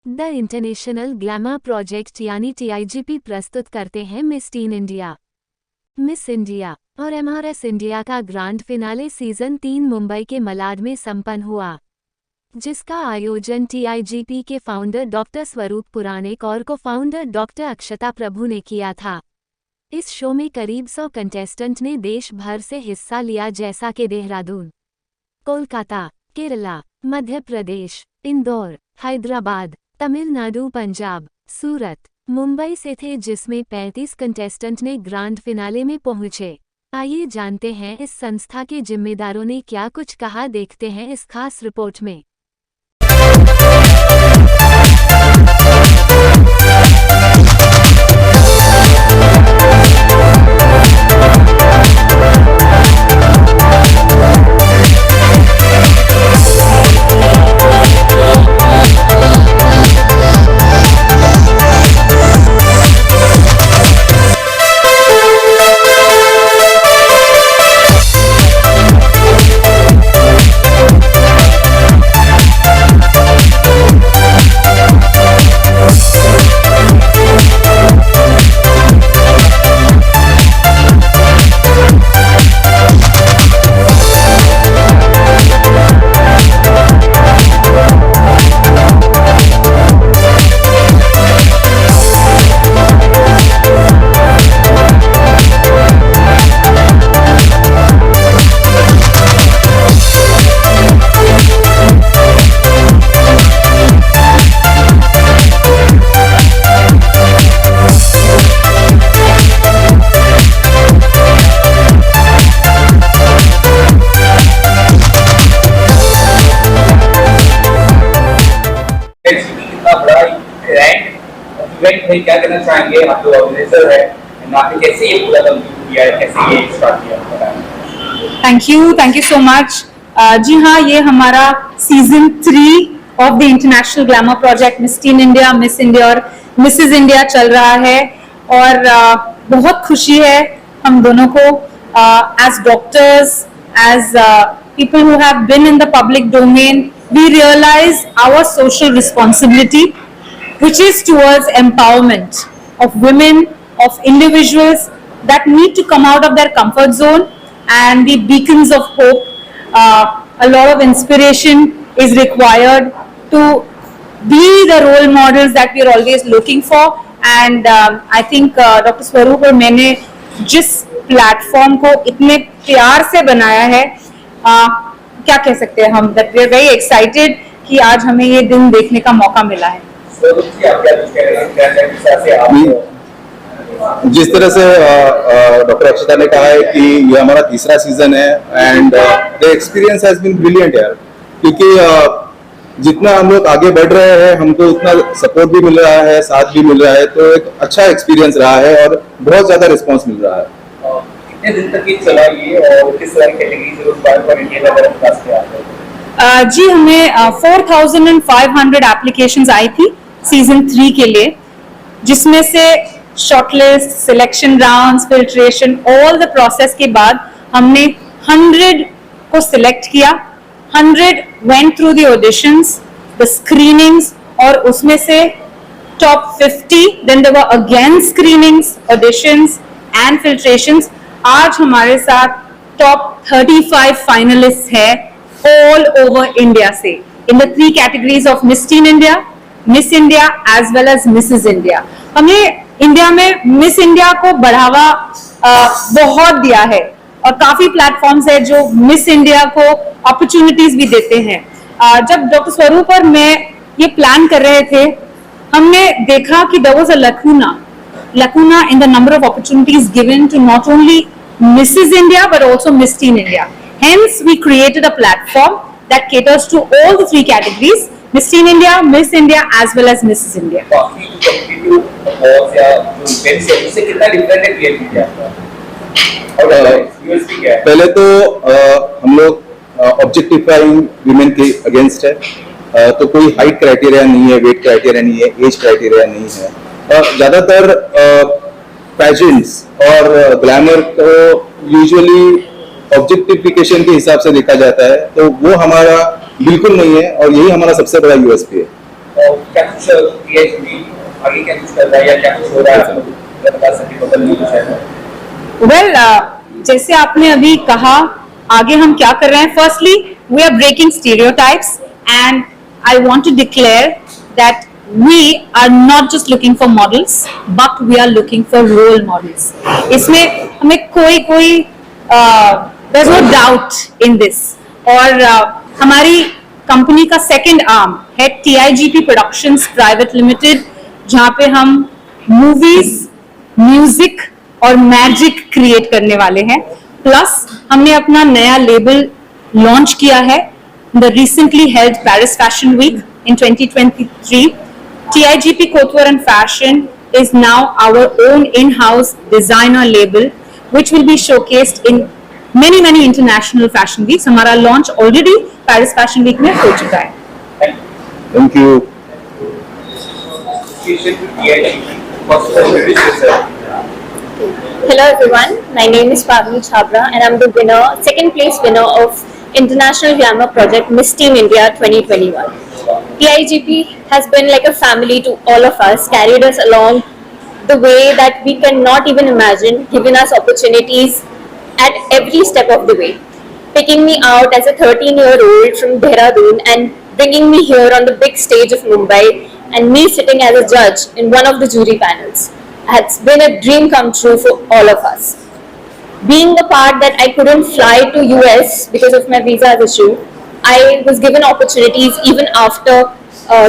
The international glamour project यानी TIGP प्रस्तुत करते हैं miss Teen India, Miss India और MRS इंडिया का ग्रांड फिनाले सीजन 3 मुंबई के मलाड में संपन्न हुआ, जिसका आयोजन TIGP के फाउंडर डॉक्टर स्वरूप पुराणिक और को फाउंडर डॉक्टर अक्षता प्रभु ने किया था। इस शो में करीब 100 कंटेस्टेंट ने देश भर से हिस्सा लिया, जैसा कि देहरादून, कोलकाता, केरला, मध्य प्रदेश, इंदौर, हैदराबाद, तमिलनाडु, पंजाब, सूरत, मुंबई से थे, जिसमें 35 कंटेस्टेंट ने ग्रांड फिनाले में पहुंचे। आइए जानते हैं इस संस्था के जिम्मेदारों ने क्या कुछ कहा, देखते हैं इस खास रिपोर्ट में। क्या करना चाहेंगे, आप लोग ऑर्गेनाइजर है, आपने कैसे ये पूरा कंप्लीट किया है, कैसे ये स्टार्ट किया? Thank you so much. जी हाँ, ये हमारा season 3 of the international glamour project Miss Teen India, Miss India और मिसेस इंडिया चल रहा है और बहुत खुशी है हम दोनों को as doctors, as people who have been in the public domain, we realise our social responsibility which is towards empowerment of women, of individuals that need to come out of their comfort zone and be beacons of hope. A lot of inspiration is required to be the role models that we are always looking for, and I think Dr. Swaroop और मैंने जिस platform को इतने प्यार से बनाया है, क्या कह सकते हैं हम, that we are very excited कि आज हमें ये दिन देखने का मौका मिला है। जिस तरह से डॉक्टर अक्षता ने कहा है कि ये हमारा तीसरा सीजन है and the experience has been brilliant यार, क्योंकि जितना हम लोग आगे बढ़ रहे हैं हमको उतना सपोर्ट भी मिल रहा है, साथ भी मिल रहा है, तो एक अच्छा एक्सपीरियंस रहा है और बहुत ज्यादा रिस्पांस मिल रहा है। कितने दिन तक ये चला ये और किस तरह की कैटेगरीज और बार बार इंडिया का क्लास किया आपने? जी हमें 4500 एप्लीकेशंस आई थी सीजन 3 के लिए, जिसमें से shortlist, selection rounds, filtration, all the process के बाद हमने 100 को सिलेक्ट किया। 100 went through the auditions, the screenings, और उसमें से top 50, then there were again screenings, auditions and filtrations. आज हमारे साथ टॉप 35 फाइनलिस्ट है ऑल ओवर इंडिया से, in the 3 categories of Miss Teen India, Miss India as well as Mrs India. हमने India में मिस इंडिया को बढ़ावा बहुत दिया है और काफी प्लेटफॉर्म्स है जो मिस इंडिया को अपॉर्चुनिटीज भी देते हैं। जब डॉक्टर स्वरूप और मैं ये प्लान कर रहे थे, हमने देखा कि there was a lacuna in the number of opportunities given to not only Mrs India but also Miss Teen India. Hence, we created a platform that caters to all the 3 categories: Miss Teen India, Miss India, as well as Mrs. India. पहले तो हम लोग objectifying women के against है, तो कोई height criteria नहीं है, वेट क्राइटेरिया नहीं है, एज क्राइटेरिया नहीं है। ज्यादातर पैजेंट्स और ग्लैमर को यूजुअली ऑब्जेक्टिफिकेशन के हिसाब से देखा जाता है, तो वो हमारा बिल्कुल नहीं है और यही हमारा सबसे बड़ा यूएसपी है। और क्या कुछ TIGP आगे क्या कुछ कर रहा है या क्या कुछ हो रहा है, आपको बता सकते बदलने कुछ है? वेल जैसे आपने अभी कहा, आगे हम क्या कर रहे हैं. Firstly we are breaking stereotypes and I want to declare that we are not just looking for models but we are looking for role models. इसमें हमें कोई there's no doubt in this. और हमारी कंपनी का second arm है TIGP Productions Private Limited, जहाँ पे हम मूवीज, म्यूजिक और मैजिक क्रिएट करने वाले हैं. प्लस हमने अपना नया लेबल लॉन्च किया है the recently held Paris Fashion Week in 2023. TIGP Couture and Fashion is now our own in-house designer label, which will be showcased in many international fashion weeks. हमारा launch already Paris Fashion Week में हो चुका है. Thank you. Hello everyone, my name is Pavni Chhabra and I'm the winner, second place winner of International Glamour Project Miss Teen India 2021. TIGP has been like a family to all of us, carried us along the way that we cannot even imagine, given us opportunities at every step of the way. Picking me out as a 13-year-old from Dehradun and bringing me here on the big stage of Mumbai and me sitting as a judge in one of the jury panels has been a dream come true for all of us. Being the part that I couldn't fly to US because of my visa issue, I was given opportunities even after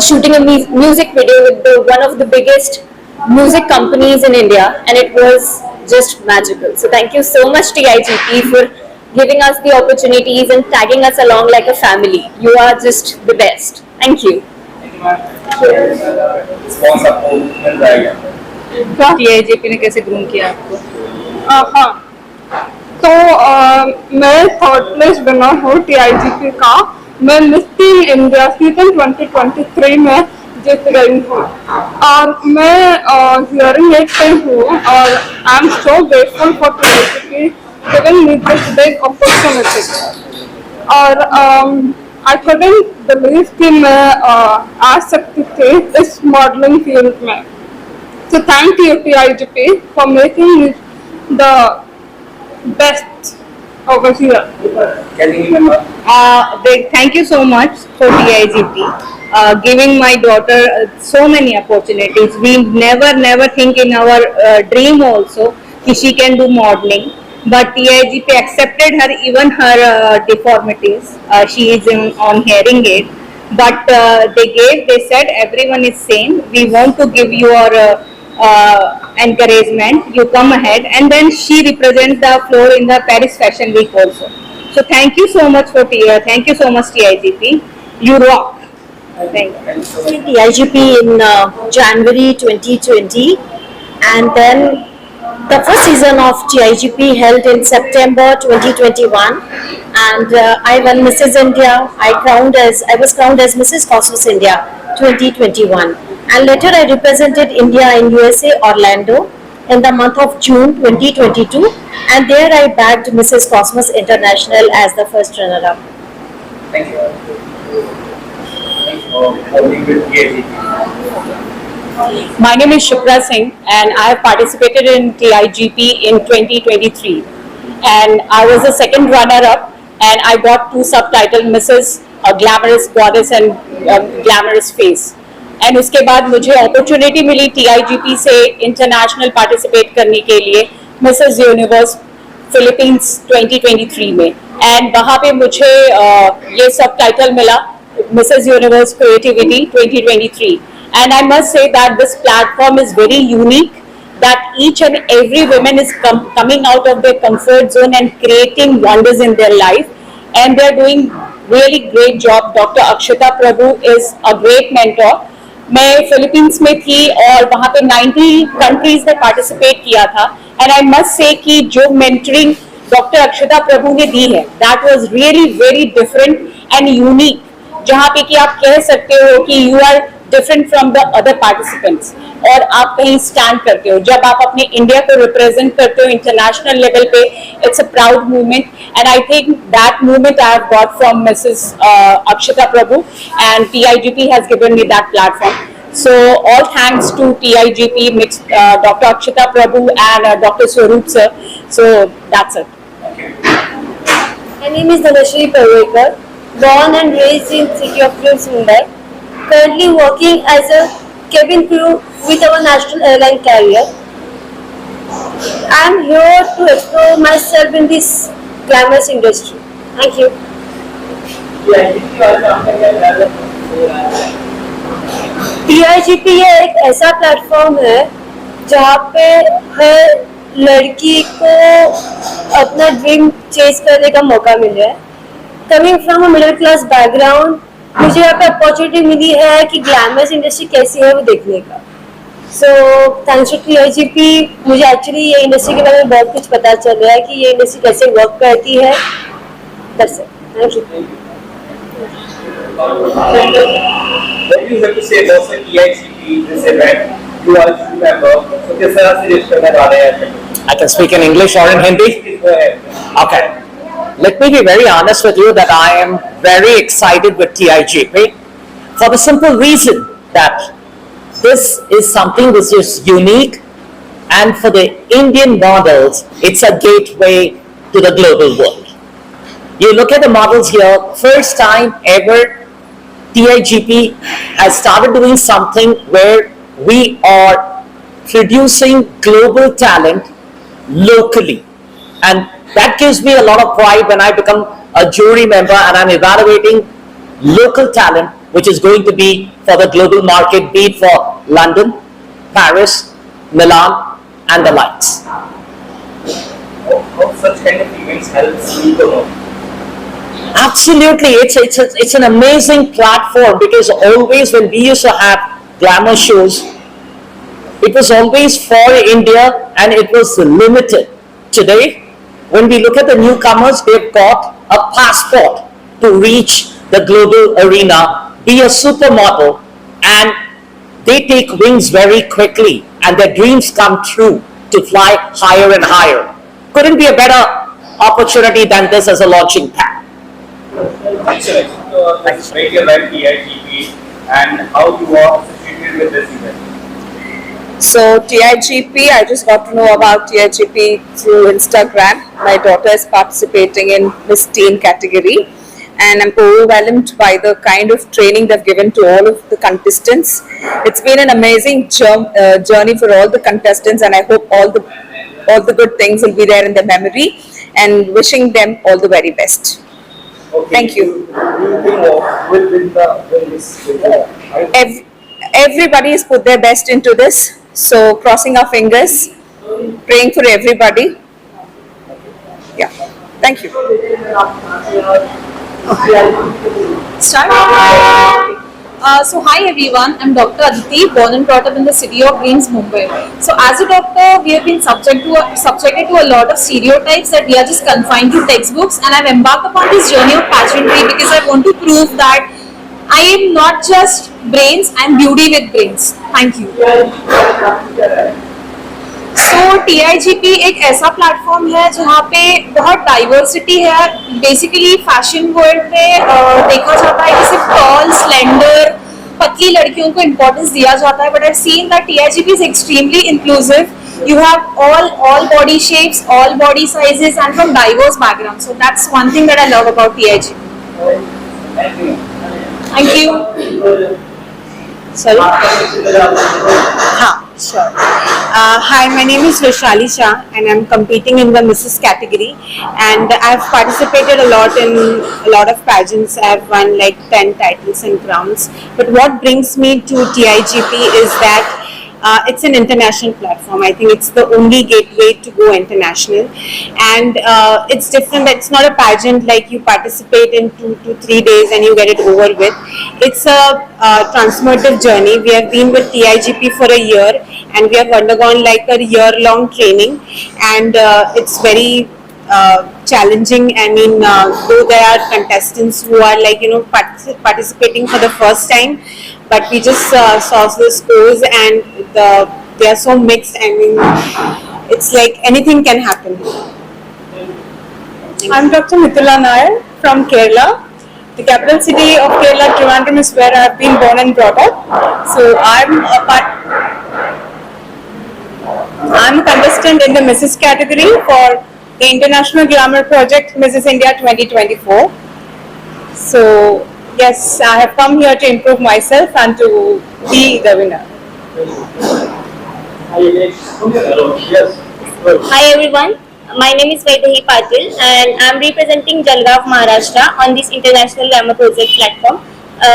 shooting a music video with one of the biggest music companies in India, and it was just magical. So thank you so much TIGP for giving us the opportunities and tagging us along like a family. You are just the best. Thank you. Response आपको मिल रहा है? TIGP ने कैसे groom किया आपको? हाँ, तो मैं थर्ड प्लेस विनर हूँ TIGP का. मैं मिस टीन इंडिया सीजन 2023 में जीत रही हूँ और मैं हियरिंग एड पे हूँ और I am so grateful for TIGP giving me this big opportunity. और आई कुडंट बिलीव कि मैं आ सकती थी इस मॉडलिंग फील्ड में. So thank you TIGP for making me the best over here. Thank you so much for TIGP giving my daughter so many opportunities. We never think in our dream also that she can do modeling, but TIGP accepted her, even her deformities. She is on hearing aid, but they said everyone is same. We want to give your encouragement. You come ahead, and then she represents the floor in the Paris Fashion Week also. So thank you so much for TIGP. You rock. Thank you. TIGP in January 2020, and then the first season of TIGP held in September 2021, and I won Mrs. India. I was crowned as Mrs. Cosmos India 2021, and later I represented India in USA Orlando in the month of June 2022, and there I bagged Mrs. Cosmos International as the first runner-up. Thank you. How do you build TIGP? My name is Shukra Singh, and I have participated in TIGP in 2023, and I was the second runner-up, and I got 2 subtitles, Mrs. Glamorous Goddess and Glamorous Face. And उसके बाद मुझे opportunity मिली TIGP से international participate करने के लिए Mrs universe Philippines 2023 में, and वहाँ पे मुझे ये सब टाइटल मिला Mrs universe creativity 2023. And I must say that this platform is very unique, that each and every woman is coming out of their comfort zone and creating wonders in their life, and they are doing really great job. Dr. Akshita Prabhu is a great mentor. मैं Philippines में थी और वहाँ पे 90 countries ने participate किया था, and I must say कि जो मेंटरिंग डॉक्टर अक्षता प्रभु ने दी है that was really very different and unique, जहाँ पे कि आप कह सकते हो कि you are different from the other participants. और आप कहीं stand करते हो, जब आप अपने इंडिया को represent करते हो international level पे, it's a proud movement, and I think that movement I have got from Mrs. Akshita Prabhu, and TIGP has given me that platform. So all thanks to TIGP, Dr. Akshita Prabhu and Dr. Swaroop sir. So that's it. My name is Dhanashri Parwekar, born and raised in city of Dreams, Mumbai. Currently working as a cabin crew with our national airline carrier. I am here to explore myself in this glamorous industry. Thank you. TIGP ये एक ऐसा platform है जहाँ पे हर लड़की को अपना dream chase करने का मौका मिल रहा है. Coming from a middle class background, मुझे यहाँ पे अपॉर्चुनिटी मिली है कि ग्लैमरस इंडस्ट्री कैसी है वो देखने का. सो थैंक्स टू TIGP मुझे एक्चुअली ये इंडस्ट्री के बारे में बहुत कुछ पता चल रहा है कि ये इंडस्ट्री कैसे वर्क करती है. बस thank you. What do you have to say about the TIGP, this event? You are a member, so किस तरह से register करने वाले हैं? I can speak in English or in Hindi? Please go ahead. Okay. Let me be very honest with you that I am very excited with TIGP for the simple reason that this is something which is unique, and for the Indian models, it's a gateway to the global world. You look at the models here, first time ever TIGP has started doing something where we are producing global talent locally, and that gives me a lot of pride when I become a jury member and I'm evaluating local talent which is going to be for the global market, be it for London, Paris, Milan and the likes. How such kind of events helps you to know? Absolutely, it's an amazing platform, because always when we used to have glamour shows, it was always for India and it was limited. Today, when we look at the newcomers, they've got a passport to reach the global arena, be a supermodel, and they take wings very quickly and their dreams come true to fly higher and higher. Couldn't be a better opportunity than this as a launching pad. Excellent. Let's break your life TIGP and how you are associated with this event. So TIGP, I just got to know about TIGP through Instagram. My daughter is participating in Miss Teen category, and I'm overwhelmed by the kind of training they've given to all of the contestants. It's been an amazing journey for all the contestants, and I hope all the good things will be there in their memory, and wishing them all the very best. Okay. Thank you. Will win this event? Everybody has put their best into this, so crossing our fingers, praying for everybody. Yeah, thank you. So hi everyone, I'm Dr. Aditi, born and brought up in the city of Dreams, Mumbai. So as a doctor, we have been subjected to a lot of stereotypes that we are just confined to textbooks, and I've embarked upon this journey of pageantry because I want to prove that I am not just brains, I'm beauty with brains. Thank you. So TIGP एक ऐसा platform है जहाँ पे बहुत diversity है. Basically fashion world में देखा जाता है कि सिर्फ टॉल, स्लेंडर, पतली लड़कियों को इम्पोर्टेंस दिया जाता है, but I seen that TIGP is extremely inclusive. You have all body shapes, all body sizes, and from diverse backgrounds. So that's one thing that I love about TIGP. Thank you. Sorry? Sure. Hi, my name is Vaishali Shah and I'm competing in the Mrs. category, and I've participated a lot in a lot of pageants. I've won like 10 titles and crowns. But what brings me to TIGP is that it's an international platform. I think it's the only gateway to go international, and it's different. It's not a pageant like you participate in 2 to 3 days and you get it over with. It's a transformative journey. We have been with TIGP for a year and we have undergone like a year-long training, and it's very challenging. I mean, though there are contestants who are like participating for the first time, but we just saw the scores and they are so mixed. I mean, it's like anything can happen. I'm Dr. Mithila Nair from Kerala. The capital city of Kerala, Trivandrum, is where I've been born and brought up. So I'm a contestant in the Mrs. category for the International Glamour Project Mrs. India 2024. So yes, I have come here to improve myself and to be the winner. Yes. Hi everyone, my name is Vaidehi Patil and I am representing Jalgaon, Maharashtra on this International Glamour Project platform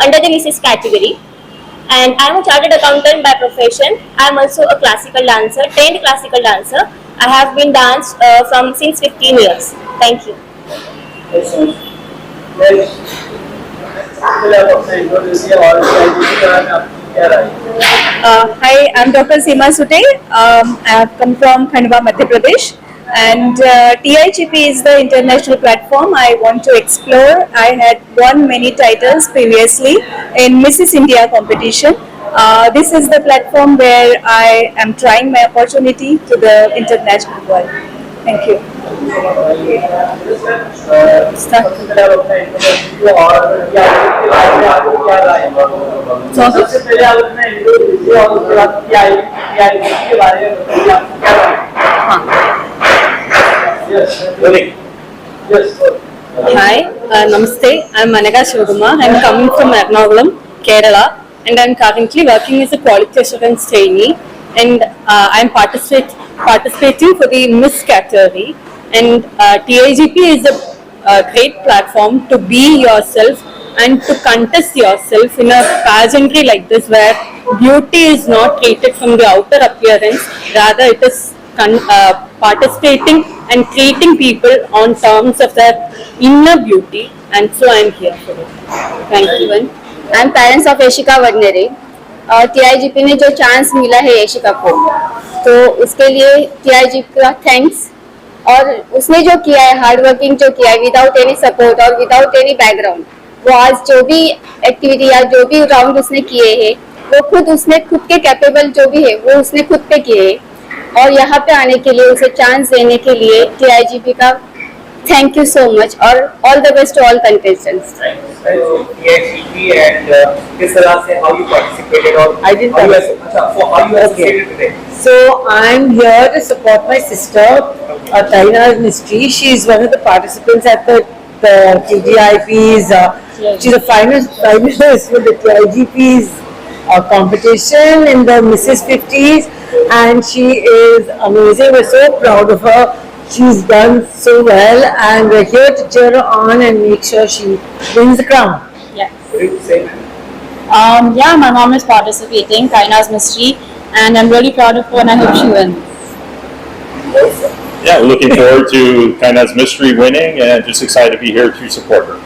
under the Mrs. category. And I am a chartered accountant by profession. I am also a classical dancer, trained classical dancer. I have been danced since 15 years. Thank you. Hi, I'm Dr. Seema Sute. I have come from Khandwa, Madhya Pradesh. And TIGP is the international platform I want to explore. I had won many titles previously in Mrs. India competition. This is the platform where I am trying my opportunity to the international world. Thank you. Hi, Namaste. I'm Manaka Shivaguma. I'm coming from Ernakulam, Kerala, and I'm currently working as a quality assurance trainee. And I'm participating for the Miss category. And TIGP is a great platform to be yourself and to contest yourself in a pageantry like this, where beauty is not treated from the outer appearance, rather it is participating and treating people on terms of their inner beauty, and so I am here for it. Thank you. I am parents of Yashika Vadnere. TIGP ने जो chance मिला है यशिका को, तो उसके लिए TIGP का thanks. और उसने जो किया है, हार्ड वर्किंग जो किया है, विदाउट एनी सपोर्ट और विदाउट एनी बैकग्राउंड, वो आज जो भी एक्टिविटी या जो भी राउंड उसने किए हैं, वो उसने खुद के कैपेबल जो भी है वो उसने खुद पे किए हैं। और यहाँ पे आने के लिए, उसे चांस देने के लिए TIGP का थैंक यू सो मच, और all the best to all contestants. TIGP and किस तरह से how you participated or I didn't how you associated today? So I'm here to support my sister, Taina's Mystery. She is one of the participants at the TGIP's. She's a finalist with the TIGP's competition in the Mrs. 50s, and she is amazing. We're so proud of her. She's done so well, and we're here to cheer her on and make sure she wins the crown. Yeah, my mom is participating, Kaina's Mystery, and I'm really proud of her and I hope she wins. Yeah, we're looking forward to Kaina's Mystery winning and just excited to be here to support her.